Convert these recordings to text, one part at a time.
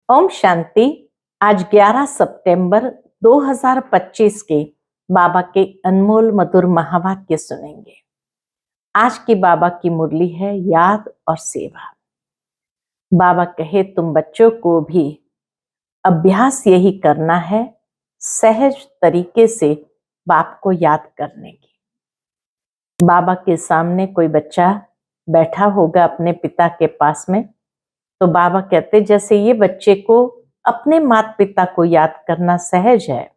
ओम शांति। आज 11 सितंबर 2025 के बाबा के अनमोल मधुर महावाक्य सुनेंगे। आज की बाबा की मुरली है याद और सेवा। बाबा कहे तुम बच्चों को भी अभ्यास यही करना है, सहज तरीके से बाप को याद करने की। बाबा के सामने कोई बच्चा बैठा होगा अपने पिता के पास में, तो बाबा कहते जैसे ये बच्चे को अपने माता पिता को याद करना सहज है,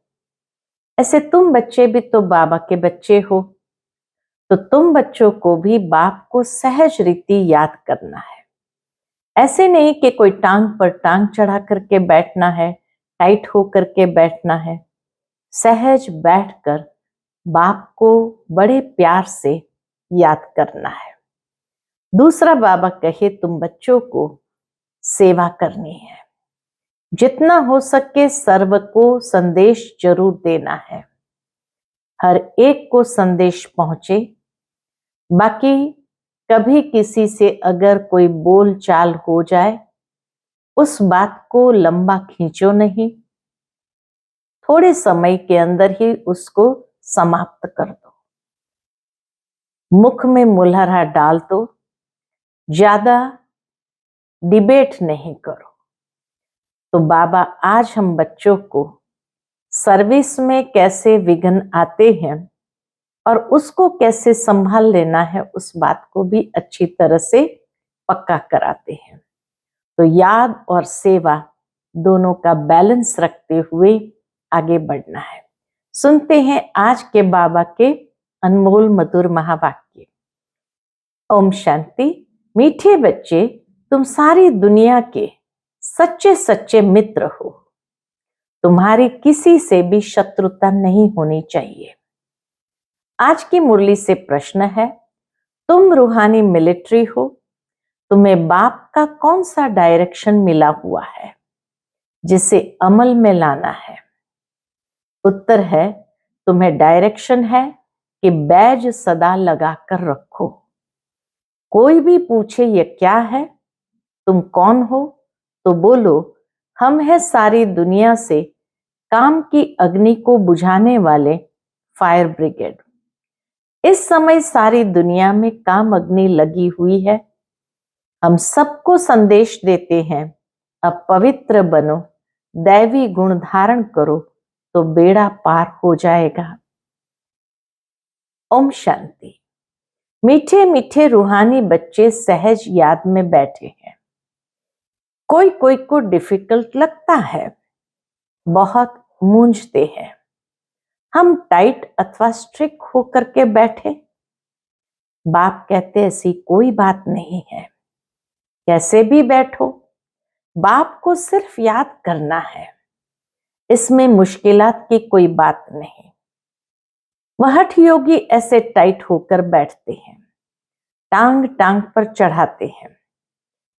ऐसे तुम बच्चे भी तो बाबा के बच्चे हो, तो तुम बच्चों को भी बाप को सहज रीति याद करना है। ऐसे नहीं कि कोई टांग पर टांग चढ़ा करके बैठना है, टाइट होकर के बैठना है। सहज बैठकर बाप को बड़े प्यार से याद करना है। दूसरा बाबा कहे तुम बच्चों को सेवा करनी है, जितना हो सके सर्व को संदेश जरूर देना है, हर एक को संदेश पहुंचे। बाकी कभी किसी से अगर कोई बोल चाल हो जाए, उस बात को लंबा खींचो नहीं, थोड़े समय के अंदर ही उसको समाप्त कर दो। मुख में मुलहरा डाल दो, ज्यादा डिबेट नहीं करो। तो बाबा आज हम बच्चों को सर्विस में कैसे विघ्न आते हैं और उसको कैसे संभाल लेना है, उस बात को भी अच्छी तरह से पक्का कराते हैं। तो याद और सेवा दोनों का बैलेंस रखते हुए आगे बढ़ना है। सुनते हैं आज के बाबा के अनमोल मधुर महावाक्य। ओम शांति। मीठे बच्चे, तुम सारी दुनिया के सच्चे सच्चे मित्र हो। तुम्हारी किसी से भी शत्रुता नहीं होनी चाहिए। आज की मुरली से प्रश्न है, तुम रूहानी मिलिट्री हो, तुम्हें बाप का कौन सा डायरेक्शन मिला हुआ है जिसे अमल में लाना है? उत्तर है, तुम्हें डायरेक्शन है कि बैज सदा लगा कर रखो। कोई भी पूछे ये क्या है, तुम कौन हो, तो बोलो हम है सारी दुनिया से काम की अग्नि को बुझाने वाले फायर ब्रिगेड। इस समय सारी दुनिया में काम अग्नि लगी हुई है। हम सबको संदेश देते हैं, अब पवित्र बनो, दैवी गुण धारण करो, तो बेड़ा पार हो जाएगा। ओम शांति। मीठे मीठे रूहानी बच्चे सहज याद में बैठे हैं। कोई कोई को डिफिकल्ट लगता है, बहुत मूंझते हैं। हम टाइट अथवा स्ट्रिक्ट होकर के बैठे। बाप कहते ऐसी कोई बात नहीं है, कैसे भी बैठो, बाप को सिर्फ याद करना है। इसमें मुश्किलात की कोई बात नहीं। वह हठ योगी ऐसे टाइट होकर बैठते हैं, टांग टांग पर चढ़ाते हैं।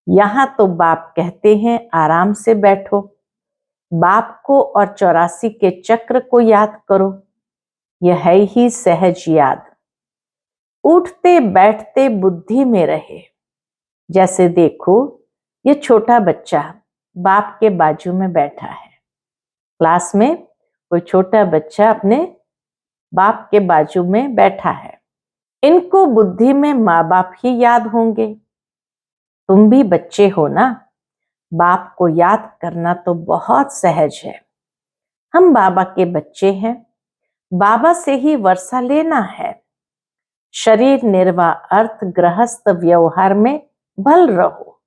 यहां तो बाप कहते हैं आराम से बैठो, बाप को और 84 के चक्र को याद करो। यह है ही सहज याद। उठते बैठते बुद्धि में रहे। जैसे देखो, ये छोटा बच्चा बाप के बाजू में बैठा है। क्लास में कोई छोटा बच्चा अपने बाप के बाजू में बैठा है। इनको बुद्धि में माँ बाप ही याद होंगे। तुम भी बच्चे हो ना, बाप को याद करना तो बहुत सहज है। हम बाबा के बच्चे हैं, बाबा से ही वर्षा लेना है। शरीर निर्वाह अर्थ गृहस्थ व्यवहार में भल रहो,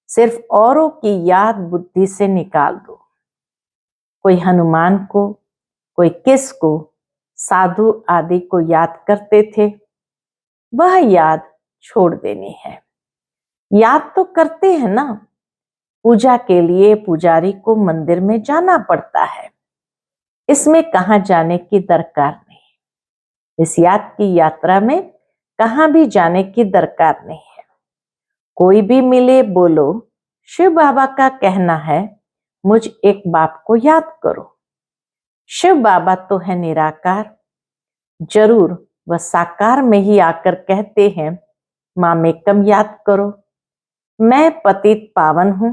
सिर्फ औरों की याद बुद्धि से निकाल दो। कोई हनुमान को, कोई किस को, साधु आदि को याद करते थे, वह याद छोड़ देनी है। याद तो करते हैं ना, पूजा के लिए पुजारी को मंदिर में जाना पड़ता है, इसमें कहाँ जाने की दरकार नहीं। इस याद की यात्रा में कहाँ भी जाने की दरकार नहीं है। कोई भी मिले बोलो शिव बाबा का कहना है, मुझ एक बाप को याद करो। शिव बाबा तो है निराकार, जरूर वह साकार में ही आकर कहते हैं मामेकम याद करो। मैं पतित पावन हूं,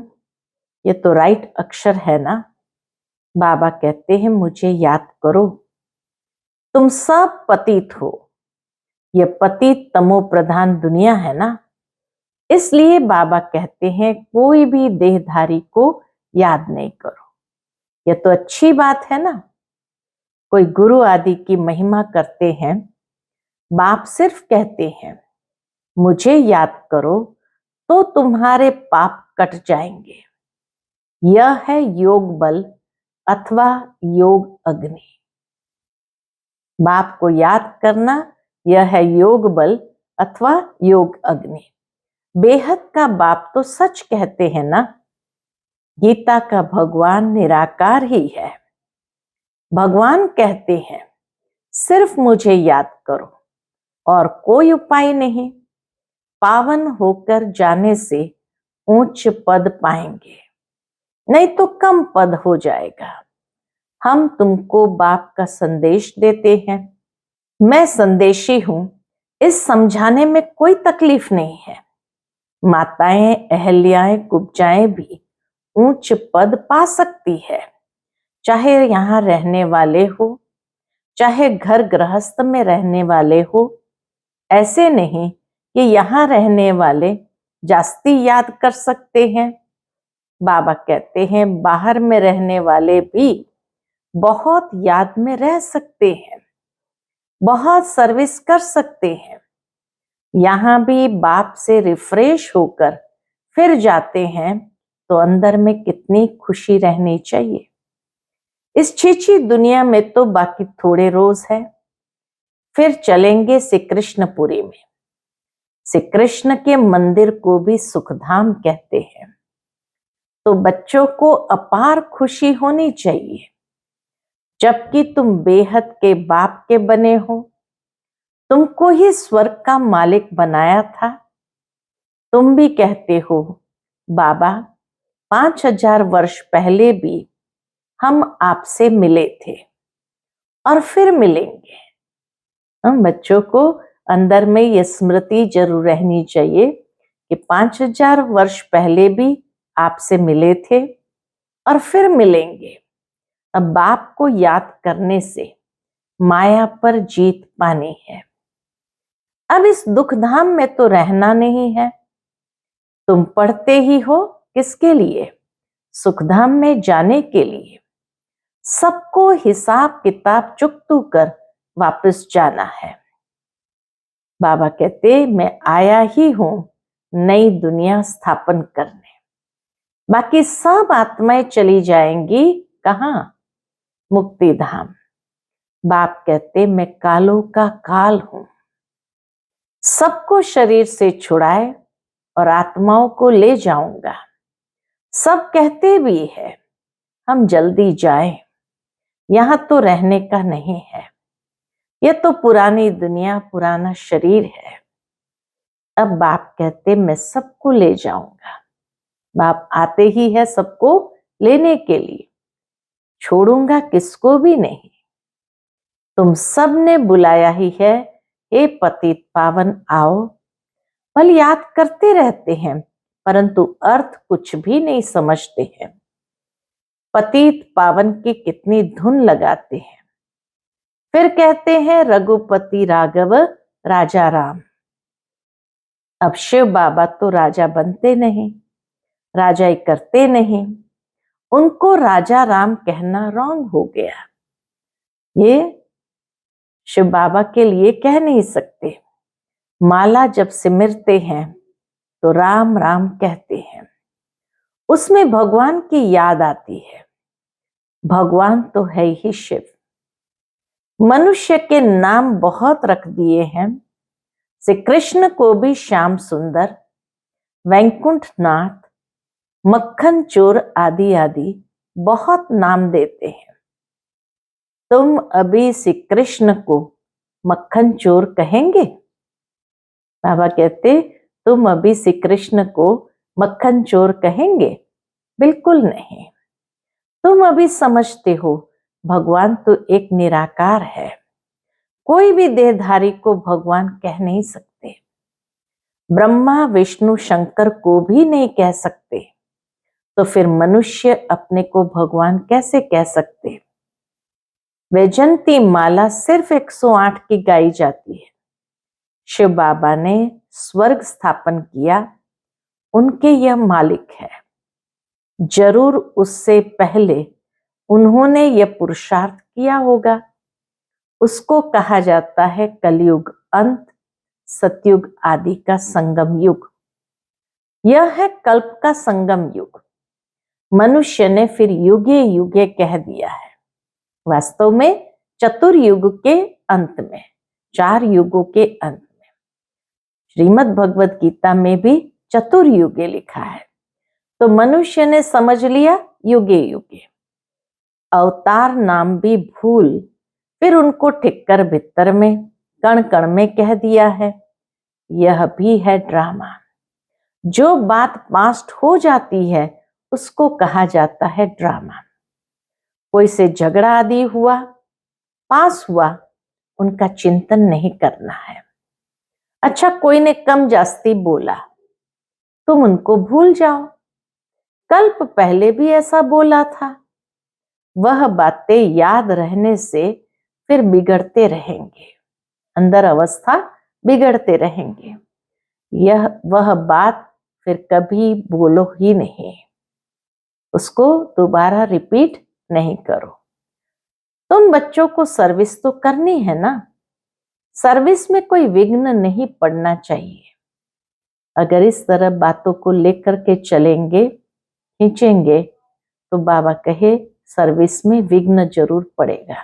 ये तो राइट अक्षर है ना। बाबा कहते हैं मुझे याद करो, तुम सब पतित हो। ये पतित तमो प्रधान दुनिया है ना, इसलिए बाबा कहते हैं कोई भी देहधारी को याद नहीं करो। ये तो अच्छी बात है ना। कोई गुरु आदि की महिमा करते हैं, बाप सिर्फ कहते हैं मुझे याद करो तो तुम्हारे पाप कट जाएंगे। यह है योग बल अथवा योग अग्नि। बाप को याद करना यह है योग बल अथवा योग अग्नि। बेहद का बाप तो सच कहते हैं ना। गीता का भगवान निराकार ही है। भगवान कहते हैं सिर्फ मुझे याद करो और कोई उपाय नहीं। पावन होकर जाने से उच्च पद पाएंगे, नहीं तो कम पद हो जाएगा। हम तुमको बाप का संदेश देते हैं। मैं संदेशी हूं, इस समझाने में कोई तकलीफ नहीं है। माताएं अहल्याएं कुब्जाएं भी उच्च पद पा सकती है, चाहे यहाँ रहने वाले हो, चाहे घर गृहस्थ में रहने वाले हो। ऐसे नहीं कि यहाँ रहने वाले जास्ती याद कर सकते हैं। बाबा कहते हैं बाहर में रहने वाले भी बहुत याद में रह सकते हैं, बहुत सर्विस कर सकते हैं। यहाँ भी बाप से रिफ्रेश होकर फिर जाते हैं तो अंदर में कितनी खुशी रहनी चाहिए। इस छीछी दुनिया में तो बाकी थोड़े रोज है, फिर चलेंगे श्री कृष्णपुरी में। श्री कृष्ण के मंदिर को भी सुखधाम कहते हैं। तो बच्चों को अपार खुशी होनी चाहिए, जबकि तुम बेहद के बाप के बने हो। तुमको ही स्वर्ग का मालिक बनाया था। तुम भी कहते हो बाबा 5000 वर्ष पहले भी हम आपसे मिले थे और फिर मिलेंगे। हम बच्चों को अंदर में ये स्मृति जरूर रहनी चाहिए कि 5000 वर्ष पहले भी आपसे मिले थे और फिर मिलेंगे। अब बाप को याद करने से माया पर जीत पानी है। अब इस दुखधाम में तो रहना नहीं है। तुम पढ़ते ही हो किसके लिए? सुखधाम में जाने के लिए। सबको हिसाब किताब चुकतू कर वापस जाना है। बाबा कहते मैं आया ही हूं नई दुनिया स्थापन करने। बाकी सब आत्माएं चली जाएंगी कहां? मुक्ति धाम। बाप कहते मैं कालों का काल हूं, सबको शरीर से छुड़ाए और आत्माओं को ले जाऊंगा। सब कहते भी है हम जल्दी जाएं, यहां तो रहने का नहीं है। यह तो पुरानी दुनिया, पुराना शरीर है। अब बाप कहते मैं सबको ले जाऊंगा। बाप आते ही है सबको लेने के लिए, छोड़ूंगा किसको भी नहीं। तुम सब ने बुलाया ही है, हे पतित पावन आओ। भले याद करते रहते हैं परंतु अर्थ कुछ भी नहीं समझते हैं। पतित पावन की कितनी धुन लगाते हैं, फिर कहते हैं रघुपति राघव राजा राम। अब शिव बाबा तो राजा बनते नहीं, राजाई करते नहीं। उनको राजा राम कहना रॉन्ग हो गया। ये शिव बाबा के लिए कह नहीं सकते। माला जब सिमरते हैं तो राम राम कहते हैं, उसमें भगवान की याद आती है। भगवान तो है ही शिव। मनुष्य के नाम बहुत रख दिए हैं। श्री कृष्ण को भी श्याम सुंदर, वैकुंठ नाथ, मक्खन चोर आदि आदि बहुत नाम देते हैं। तुम अभी श्री कृष्ण को मक्खन चोर कहेंगे? बाबा कहते तुम अभी श्री कृष्ण को मक्खन चोर कहेंगे? बिल्कुल नहीं। तुम अभी समझते हो भगवान तो एक निराकार है। कोई भी देहधारी को भगवान कह नहीं सकते। ब्रह्मा विष्णु शंकर को भी नहीं कह सकते। तो फिर मनुष्य अपने को भगवान कैसे कह सकते। वैजंती माला सिर्फ 108 की गाई जाती है। शिव बाबा ने स्वर्ग स्थापन किया, उनके यह मालिक है। जरूर उससे पहले उन्होंने यह पुरुषार्थ किया होगा। उसको कहा जाता है कलयुग अंत, सतयुग आदि का संगम युग। यह है कल्प का संगम युग। मनुष्य ने फिर युगे युगे कह दिया है। वास्तव में चतुर्युग के अंत में, 4 युगों के अंत में, श्रीमद् भगवद गीता में भी चतुर्युगे लिखा है। तो मनुष्य ने समझ लिया युगे युगे। अवतार नाम भी भूल फिर उनको ठिक्कर भित्तर में, कण कण में कह दिया है। यह भी है ड्रामा। जो बात पास्ट हो जाती है उसको कहा जाता है ड्रामा। कोई से झगड़ा आदि हुआ, पास हुआ, उनका चिंतन नहीं करना है। अच्छा, कोई ने कम जास्ती बोला, तुम उनको भूल जाओ। कल्प पहले भी ऐसा बोला था। वह बातें याद रहने से फिर बिगड़ते रहेंगे, अंदर अवस्था बिगड़ते रहेंगे। वह बात फिर कभी बोलो ही नहीं, उसको दोबारा रिपीट नहीं करो। तुम बच्चों को सर्विस तो करनी है ना। सर्विस में कोई विघ्न नहीं पड़ना चाहिए। अगर इस तरह बातों को लेकर के चलेंगे, खींचेंगे, तो बाबा कहे सर्विस में विघ्न जरूर पड़ेगा।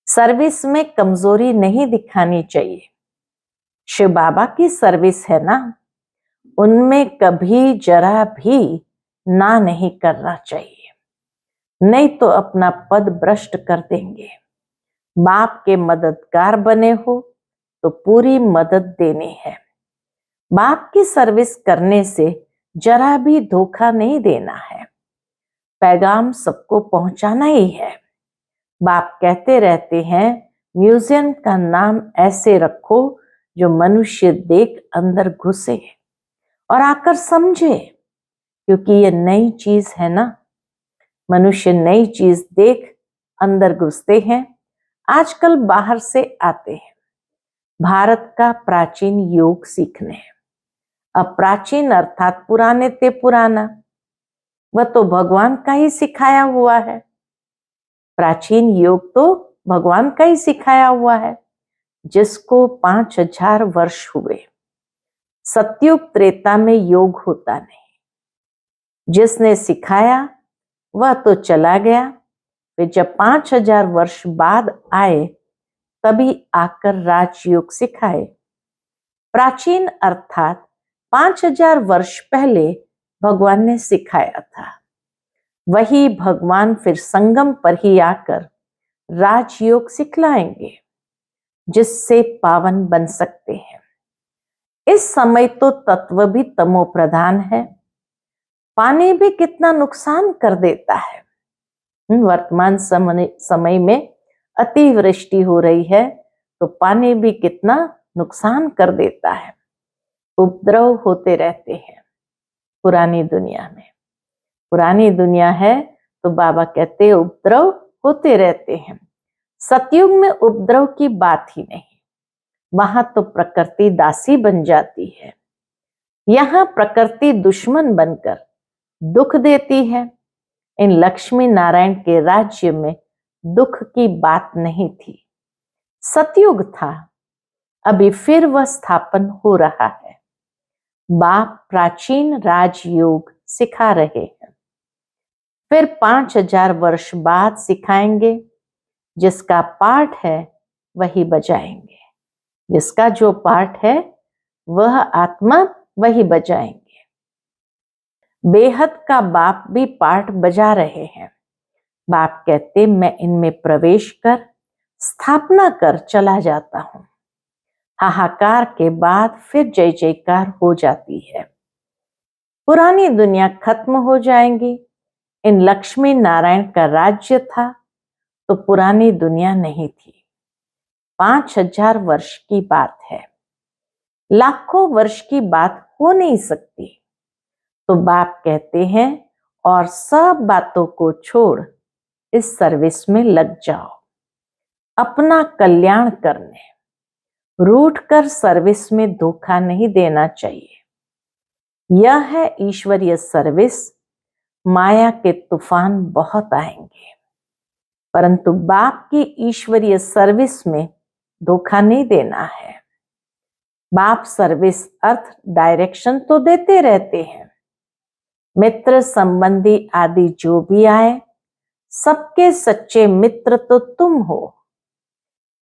सर्विस में कमजोरी नहीं दिखानी चाहिए। शिव बाबा की सर्विस है ना, उनमें कभी जरा भी ना नहीं करना चाहिए, नहीं तो अपना पद भ्रष्ट कर देंगे। बाप के मददगार बने हो तो पूरी मदद देनी है। बाप की सर्विस करने से जरा भी धोखा नहीं देना है। पैगाम सबको पहुंचाना ही है। बाप कहते रहते हैं, म्यूजियम का नाम ऐसे रखो जो मनुष्य देख अंदर घुसे और आकर समझे, क्योंकि ये नई चीज है ना। मनुष्य नई चीज देख अंदर घुसते हैं। आजकल बाहर से आते हैं भारत का प्राचीन योग सीखने। अब प्राचीन अर्थात पुराने ते पुराना, वह तो भगवान का ही सिखाया हुआ है। प्राचीन योग तो भगवान का ही सिखाया हुआ है, जिसको 5000 वर्ष हुए। सतयुग त्रेता में योग होता नहीं। जिसने सिखाया वह तो चला गया, वे जब 5000 वर्ष बाद आए तभी आकर राजयोग सिखाए। प्राचीन अर्थात 5000 वर्ष पहले भगवान ने सिखाया था। वही भगवान फिर संगम पर ही आकर राजयोग सिखलाएंगे, जिससे पावन बन सकते हैं। इस समय तो तत्व भी तमो प्रधान है। पानी भी कितना नुकसान कर देता है। वर्तमान समय में अतिवृष्टि हो रही है तो पानी भी कितना नुकसान कर देता है। उपद्रव होते रहते हैं पुरानी दुनिया में। पुरानी दुनिया है तो बाबा कहते हैं उपद्रव होते रहते हैं। सतयुग में उपद्रव की बात ही नहीं, वहां तो प्रकृति दासी बन जाती है। यहाँ प्रकृति दुश्मन बनकर दुख देती है। इन लक्ष्मी नारायण के राज्य में दुख की बात नहीं थी। सतयुग था, अभी फिर वह स्थापन हो रहा है। बाप प्राचीन राजयोग सिखा रहे हैं, फिर 5000 वर्ष बाद सिखाएंगे। जिसका पाठ है वही बजाएंगे, जिसका जो पाठ है वह आत्मा वही बजाएंगे। बेहद का बाप भी पाठ बजा रहे हैं। बाप कहते मैं इनमें प्रवेश कर स्थापना कर चला जाता हूं। हाहाकार के बाद फिर जय जयकार हो जाती है। पुरानी दुनिया खत्म हो जाएंगी। इन लक्ष्मी नारायण का राज्य था तो पुरानी दुनिया नहीं थी। 5000 वर्ष की बात है, लाखों वर्ष की बात हो नहीं सकती। तो बाप कहते हैं और सब बातों को छोड़ इस सर्विस में लग जाओ, अपना कल्याण करने। रूठ कर सर्विस में धोखा नहीं देना चाहिए। यह है ईश्वरीय सर्विस। माया के तूफान बहुत आएंगे, परंतु बाप की ईश्वरीय सर्विस में धोखा नहीं देना है। बाप सर्विस अर्थ डायरेक्शन तो देते रहते हैं। मित्र संबंधी आदि जो भी आए, सबके सच्चे मित्र तो तुम हो।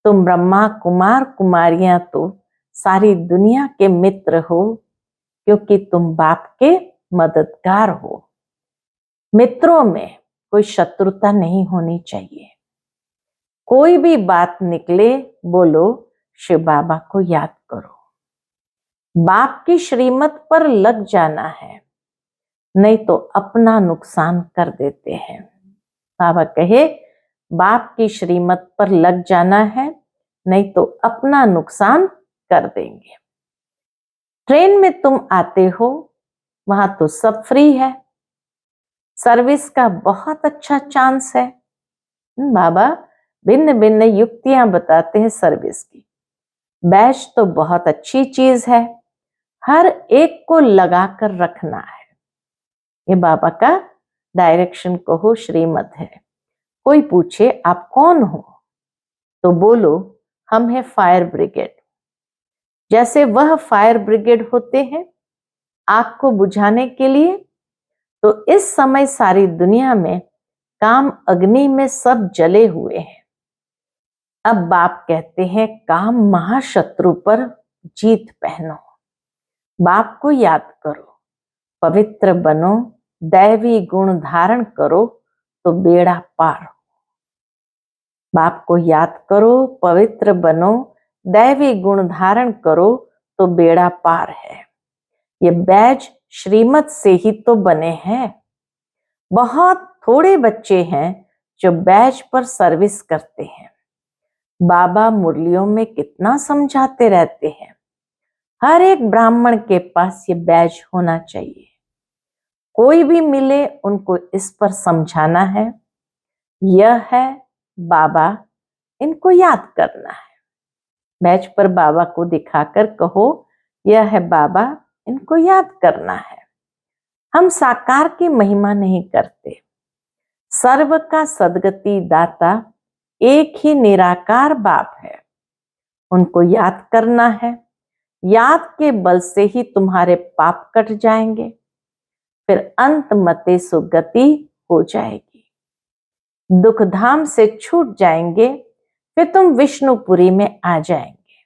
तुम ब्रह्मा कुमार कुमारियां तो सारी दुनिया के मित्र हो, क्योंकि तुम बाप के मददगार हो। मित्रों में कोई शत्रुता नहीं होनी चाहिए। कोई भी बात निकले, बोलो शिव बाबा को याद करो। बाप की श्रीमत पर लग जाना है, नहीं तो अपना नुकसान कर देते हैं। बाबा कहे बाप की श्रीमत पर लग जाना है, नहीं तो अपना नुकसान कर देंगे। ट्रेन में तुम आते हो, वहां तो सब फ्री है। सर्विस का बहुत अच्छा चांस है। बाबा भिन्न भिन्न युक्तियां बताते हैं सर्विस की। बैच तो बहुत अच्छी चीज है, हर एक को लगा कर रखना है। ये बाबा का डायरेक्शन कहो श्रीमत है। कोई पूछे आप कौन हो, तो बोलो हम हैं फायर ब्रिगेड। जैसे वह फायर ब्रिगेड होते हैं आग को बुझाने के लिए, तो इस समय सारी दुनिया में काम अग्नि में सब जले हुए हैं। अब बाप कहते हैं काम महाशत्रु पर जीत पहनो। बाप को याद करो, पवित्र बनो, दैवी गुण धारण करो तो बेड़ा पार हो। बाप को याद करो, पवित्र बनो, दैवी गुण धारण करो तो बेड़ा पार है। ये बैज श्रीमत से ही तो बने हैं। बहुत थोड़े बच्चे हैं जो बैज पर सर्विस करते हैं। बाबा मुरलियों में कितना समझाते रहते हैं। हर एक ब्राह्मण के पास ये बैज होना चाहिए। कोई भी मिले उनको इस पर समझाना है। यह है बाबा, इनको याद करना है। बैज पर बाबा को दिखाकर कहो यह है बाबा, इनको याद करना है। हम साकार की महिमा नहीं करते। सर्व का सदगति दाता एक ही निराकार बाप है, उनको याद करना है। याद के बल से ही तुम्हारे पाप कट जाएंगे, फिर अंत मते सुगति हो जाएगी। दुख धाम से छूट जाएंगे, फिर तुम विष्णुपुरी में आ जाएंगे।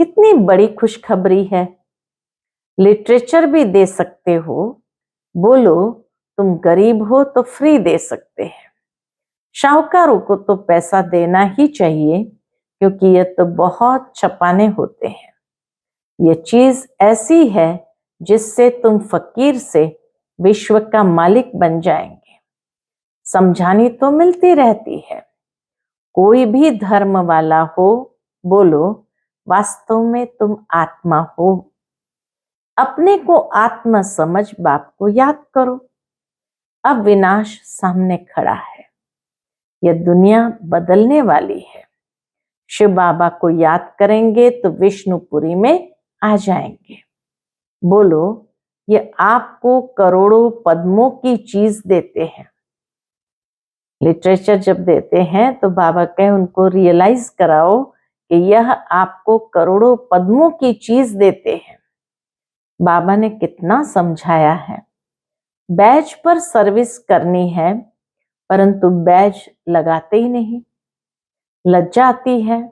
कितनी बड़ी खुशखबरी है। लिटरेचर भी दे सकते हो, बोलो तुम गरीब हो तो फ्री दे सकते हैं। शाहूकारों को तो पैसा देना ही चाहिए, क्योंकि ये तो बहुत छपाने होते हैं। ये चीज ऐसी है जिससे तुम फकीर से विश्व का मालिक बन जाएंगे। समझानी तो मिलती रहती है। कोई भी धर्म वाला हो, बोलो वास्तव में तुम आत्मा हो। अपने को आत्मा समझ बाप को याद करो। अब विनाश सामने खड़ा है, यह दुनिया बदलने वाली है। शिव बाबा को याद करेंगे तो विष्णुपुरी में आ जाएंगे। बोलो ये आपको करोड़ों पद्मों की चीज देते हैं। लिटरेचर जब देते हैं तो बाबा कहे उनको रियलाइज कराओ कि यह आपको करोड़ों पद्मों की चीज देते हैं। बाबा ने कितना समझाया है। बैज पर सर्विस करनी है, परंतु बैज लगाते ही नहीं। लज्जा आती है।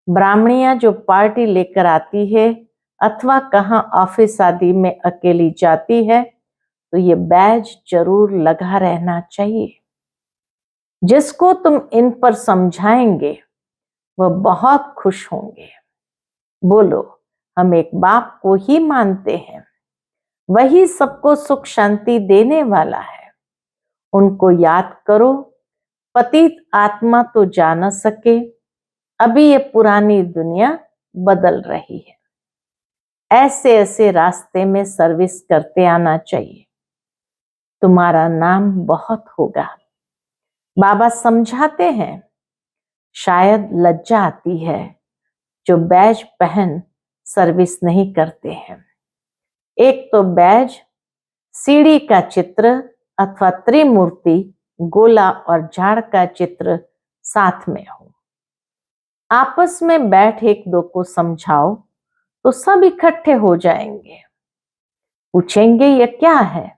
ब्राह्मणियां जो पार्टी लेकर आती है अथवा कहाँ ऑफिस आदि में अकेली जाती है, तो ये बैज जरूर लगा रहना चाहिए। जिसको तुम इन पर समझाएंगे वह बहुत खुश होंगे। बोलो हम एक बाप को ही मानते हैं, वही सबको सुख शांति देने वाला है। उनको याद करो। पतित आत्मा तो जा न सके, अभी ये पुरानी दुनिया बदल रही है। ऐसे ऐसे रास्ते में सर्विस करते आना चाहिए, तुम्हारा नाम बहुत होगा। बाबा समझाते हैं, शायद लज्जा आती है जो बैज पहन सर्विस नहीं करते हैं। एक तो बैज, सीढ़ी का चित्र अथवा त्रिमूर्ति, गोला और झाड़ का चित्र साथ में हो। आपस में बैठ एक दो को समझाओ तो सब इकट्ठे हो जाएंगे। पूछेंगे ये क्या है?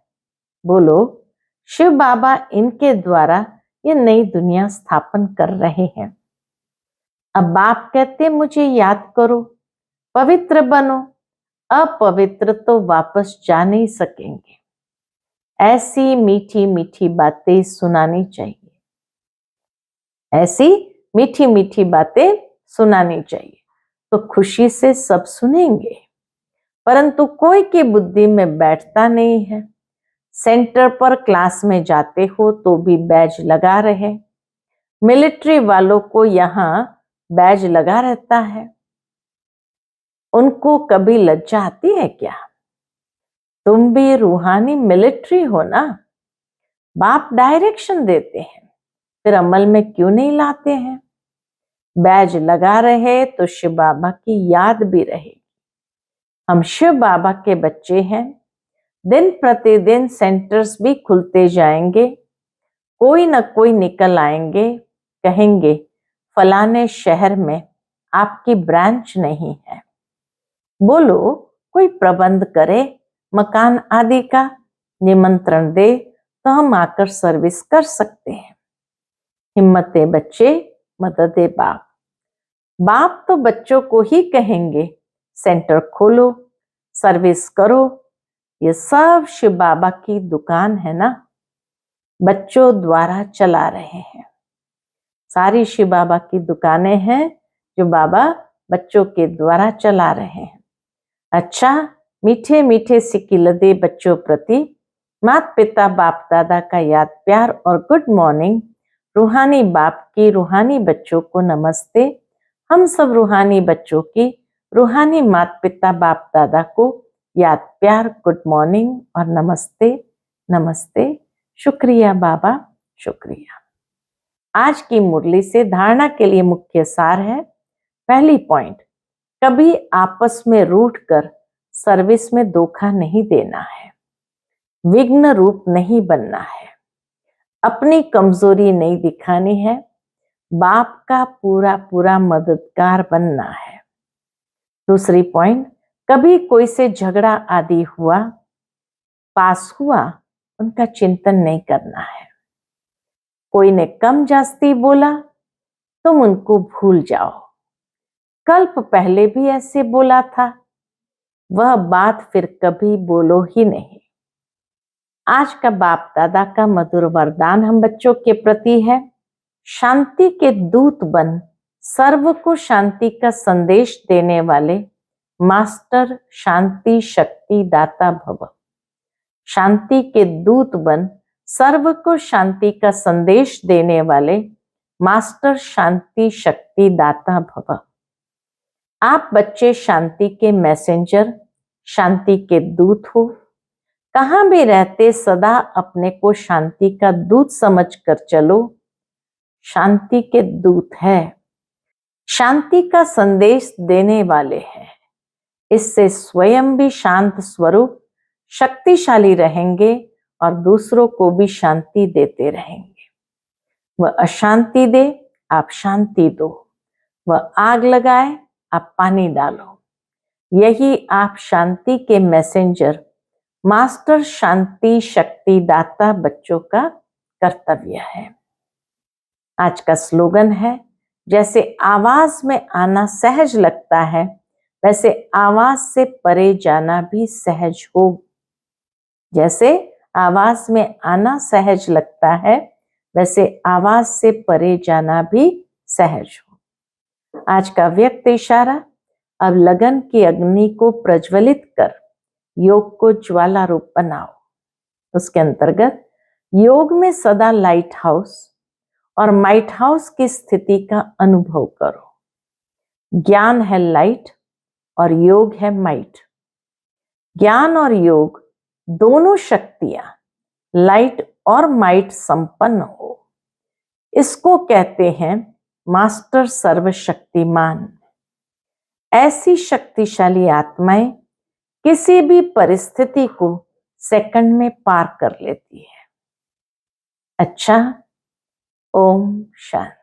बोलो, शिव बाबा इनके द्वारा ये नई दुनिया स्थापन कर रहे हैं। अब बाप कहते मुझे याद करो, पवित्र बनो, अपवित्र तो वापस जा नहीं सकेंगे। ऐसी मीठी मीठी बातें सुनानी चाहिए, ऐसी मीठी मीठी बातें सुनानी चाहिए तो खुशी से सब सुनेंगे। परंतु कोई की बुद्धि में बैठता नहीं है। सेंटर पर क्लास में जाते हो तो भी बैज लगा रहे। मिलिट्री वालों को यहाँ बैज लगा रहता है। उनको कभी लज्जा आती है क्या? तुम भी रूहानी मिलिट्री हो ना। बाप डायरेक्शन देते हैं, फिर अमल में क्यों नहीं लाते हैं? बैज लगा रहे तो शिव बाबा की याद भी रहे। हम शिव बाबा के बच्चे हैं। दिन प्रतिदिन सेंटर्स भी खुलते जाएंगे। कोई न कोई निकल आएंगे, कहेंगे फलाने शहर में आपकी ब्रांच नहीं है। बोलो, कोई प्रबंध करे, मकान आदि का निमंत्रण दे तो हम आकर सर्विस कर सकते हैं। हिम्मते बच्चे, मददे बाप। बाप तो बच्चों को ही कहेंगे सेंटर खोलो, सर्विस करो। ये सब शिव बाबा की दुकान है ना, बच्चों द्वारा चला रहे हैं। सारी शिव बाबा की दुकानें हैं जो बाबा बच्चों के द्वारा चला रहे हैं। अच्छा, मीठे मीठे सिकिलदे बच्चों प्रति माता पिता बाप दादा का याद प्यार और गुड मॉर्निंग। रूहानी बाप की रूहानी बच्चों को नमस्ते। हम सब रूहानी बच्चों की रूहानी माता पिता बाप दादा को याद प्यार, गुड मॉर्निंग और नमस्ते नमस्ते। शुक्रिया बाबा, शुक्रिया। आज की मुरली से धारणा के लिए मुख्य सार है। पहली पॉइंट, कभी आपस में रूठकर सर्विस में धोखा नहीं देना है, विघ्न रूप नहीं बनना है, अपनी कमजोरी नहीं दिखानी है, बाप का पूरा पूरा मददगार बनना है। दूसरी पॉइंट, कभी कोई से झगड़ा आदि हुआ, पास हुआ, उनका चिंतन नहीं करना है। कोई ने कम जास्ती बोला, तुम उनको भूल जाओ। कल्प पहले भी ऐसे बोला था, वह बात फिर कभी बोलो ही नहीं। आज का बाप दादा का मधुर वरदान हम बच्चों के प्रति है, शांति के दूत बन सर्व को शांति का संदेश देने वाले मास्टर शांति शक्ति दाता भव। शांति के दूत बन सर्व को शांति का संदेश देने वाले मास्टर शांति शक्ति दाता भव। आप बच्चे शांति के मैसेंजर, शांति के दूत हो। कहां भी रहते सदा अपने को शांति का दूत समझकर चलो। शांति के दूत है, शांति का संदेश देने वाले हैं। इससे स्वयं भी शांत स्वरूप शक्तिशाली रहेंगे और दूसरों को भी शांति देते रहेंगे। वह अशांति दे, आप शांति दो। वह आग लगाए, आप पानी डालो। यही आप शांति के मैसेंजर मास्टर शांति शक्ति दाता बच्चों का कर्तव्य है। आज का स्लोगन है, जैसे आवाज में आना सहज लगता है, वैसे आवाज से परे जाना भी सहज हो। जैसे आवाज में आना सहज लगता है, वैसे आवाज से परे जाना भी सहज हो। आज का व्यक्त इशारा, अब लगन की अग्नि को प्रज्वलित कर योग को ज्वाला रूप बनाओ। उसके अंतर्गत योग में सदा लाइट हाउस और माइट हाउस की स्थिति का अनुभव करो। ज्ञान है लाइट और योग है माइट। ज्ञान और योग दोनों शक्तियां लाइट और माइट संपन्न हो, इसको कहते हैं मास्टर सर्वशक्तिमान। ऐसी शक्तिशाली आत्माएं किसी भी परिस्थिति को सेकंड में पार कर लेती है। अच्छा, ओम शांति।